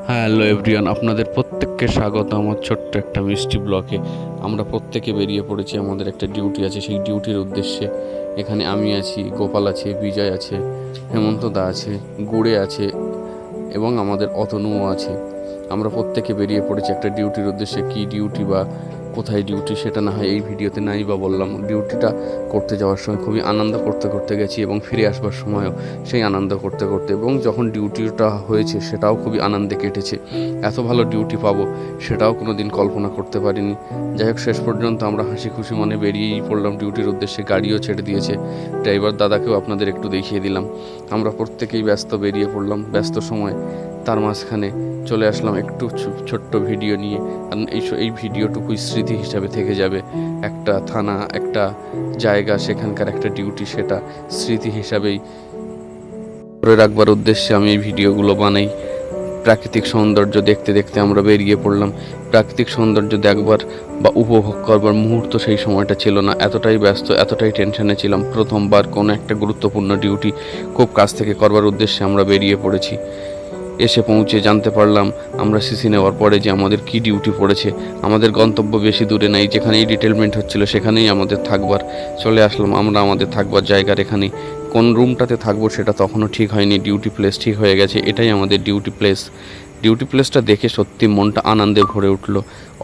Hello everyone, আপনাদের প্রত্যেককে স্বাগত আমার ছোট্ট একটা মিষ্টি ব্লকে। আমরা প্রত্যেকে বেরিয়ে পড়েছি, আমাদের একটা ডিউটি আছে, সেই ডিউটির উদ্দেশ্যে। এখানে আমি আছি, গোপাল আছে, বিজয় আছে, হেমন্ত দা আছে, গুড়ে আছে এবং আমাদের অতনুও আছে। আমরা প্রত্যেকে বেরিয়ে পড়েছি একটা ডিউটির উদ্দেশ্যে। কী ডিউটি বা কোথায় ডিউটি সেটা না হয় এই ভিডিওতে নাই বা বললাম। ডিউটিটা করতে যাওয়ার সময় খুবই আনন্দ করতে করতে গেছি এবং ফিরে আসবার সময়ও সেই আনন্দ করতে করতে, এবং যখন ডিউটিটা হয়েছে সেটাও খুবই আনন্দে কেটেছে। এত ভালো ডিউটি পাবো সেটাও কোনো দিন কল্পনা করতে পারিনি। যাই হোক, শেষ পর্যন্ত আমরা হাসি খুশি মনে বেরিয়েই পড়লাম ডিউটির উদ্দেশ্যে। গাড়িও ছেড়ে দিয়েছে, ড্রাইভার দাদাকেও আপনাদের একটু দেখিয়ে দিলাম। আমরা প্রত্যেকেই ব্যস্ত বেরিয়ে পড়লাম ব্যস্ত সময়। তার মাঝখানে চলে আসলাম একটু ছোট্ট ভিডিও নিয়ে, কারণ এই ভিডিওটুকুই স্মৃতি হিসাবে থেকে যাবে। একটা থানা, একটা জায়গা, সেখানকার একটা ডিউটি, সেটা স্মৃতি হিসাবেই ধরে রাখবার উদ্দেশ্যে আমি এই ভিডিওগুলো বানাই। প্রাকৃতিক সৌন্দর্য দেখতে দেখতে আমরা বেরিয়ে পড়লাম। প্রাকৃতিক সৌন্দর্য দেখবার বা উপভোগ করবার মুহূর্ত সেই সময়টা ছিল না। এতটাই ব্যস্ত, এতটাই টেনশনে ছিলাম। প্রথমবার কোনো একটা গুরুত্বপূর্ণ ডিউটি খুব কাছ থেকে করবার উদ্দেশ্যে আমরা বেরিয়ে পড়েছি। এসে পৌঁছে জানতে পারলাম আমরা সিসি নেওয়ার পরে যে আমাদের কি ডিউটি পড়েছে। আমাদের গন্তব্য বেশি দূরে নাই, যেখানেই ডিটেলমেন্ট হচ্ছিল সেখানেই আমাদের থাকবার। চলে আসলাম আমরা আমাদের থাকবার জায়গার এখানেই। কোন রুমটাতে থাকবো সেটা তখনও ঠিক হয়নি, ডিউটি প্লেস ঠিক হয়ে গেছে, এটাই আমাদের ডিউটি প্লেস। ডিউটি প্লেসটা দেখে সত্যি মনটা আনন্দে ভরে উঠল।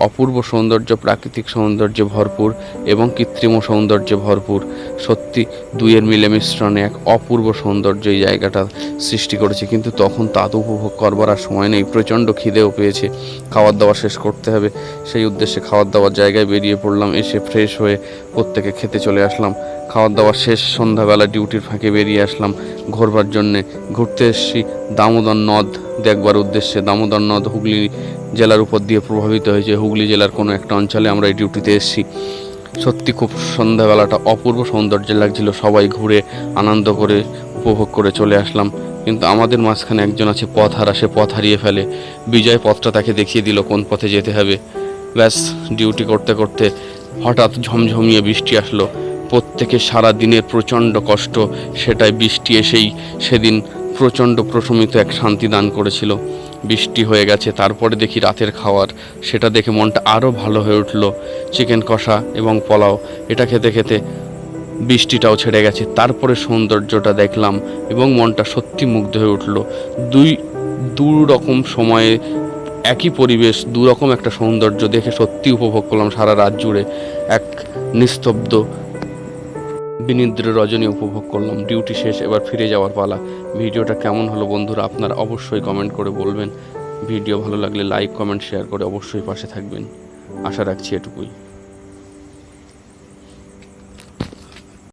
অপূর্ব সৌন্দর্য, প্রাকৃতিক সৌন্দর্যে ভরপুর এবং কৃত্রিম সৌন্দর্যে ভরপুর। সত্যি দুইয়ের মিলে মিশ্রণে এক অপূর্ব সৌন্দর্য এই জায়গাটা সৃষ্টি করেছে। কিন্তু তখন তা তো উপভোগ করবার আর সময় নেই, প্রচণ্ড খিদেও পেয়েছে, খাবার দাবার শেষ করতে হবে। সেই উদ্দেশ্যে খাবার দাবার জায়গায় বেরিয়ে পড়লাম। এসে ফ্রেশ হয়ে প্রত্যেকে খেতে চলে আসলাম। খাওয়ার দাওয়ার শেষ, সন্ধ্যাবেলা ডিউটির ফাঁকে বেরিয়ে আসলাম ঘোরবার জন্যে। ঘুরতে এসেছি দামোদর নদ দেখবার উদ্দেশ্যে। দামোদর নদ হুগলি জেলার উপর দিয়ে প্রভাবিত হয়েছে। হুগলি জেলার কোনো একটা অঞ্চলে আমরা এই ডিউটিতে এসেছি। সত্যি খুব সন্ধ্যাবেলাটা অপূর্ব সৌন্দর্য লাগছিল। সবাই ঘুরে আনন্দ করে উপভোগ করে চলে আসলাম। কিন্তু আমাদের মাঝখানে একজন আছে পথ হারা, সে পথ হারিয়ে ফেলে। বিজয় পথটা তাকে দেখিয়ে দিল কোন পথে যেতে হবে। ব্যাস, ডিউটি করতে করতে হঠাৎ ঝমঝমিয়ে বৃষ্টি আসলো। প্রত্যেকে সারা দিনের প্রচণ্ড কষ্ট, সেটাই বৃষ্টি এসেই সেদিন প্রচণ্ড প্রশমিত এক শান্তি দান করেছিল। বৃষ্টি হয়ে গেছে, তারপরে দেখি রাতের খাবার, সেটা দেখে মনটা আরও ভালো হয়ে উঠল। চিকেন কষা এবং পোলাও, এটা খেতে খেতে বৃষ্টিটাও ছেড়ে গেছে। তারপরে সৌন্দর্যটা দেখলাম এবং মনটা সত্যি মুগ্ধ হয়ে উঠল। দু রকম সময়ে একই পরিবেশ, দু রকম একটা সৌন্দর্য দেখে সত্যি উপভোগ করলাম সারা রাত জুড়ে। এক নিস্তব্ধ বিনিদ্র রজনী উপভোগ করলাম। ডিউটি শেষ, এবার ফিরে যাওয়ার পালা। ভিডিওটা কেমন হলো বন্ধুরা আপনারা অবশ্যই কমেন্ট করে বলবেন। ভিডিও ভালো লাগলে লাইক, কমেন্ট, শেয়ার করে অবশ্যই পাশে থাকবেন। আশা রাখছি এটুকুই।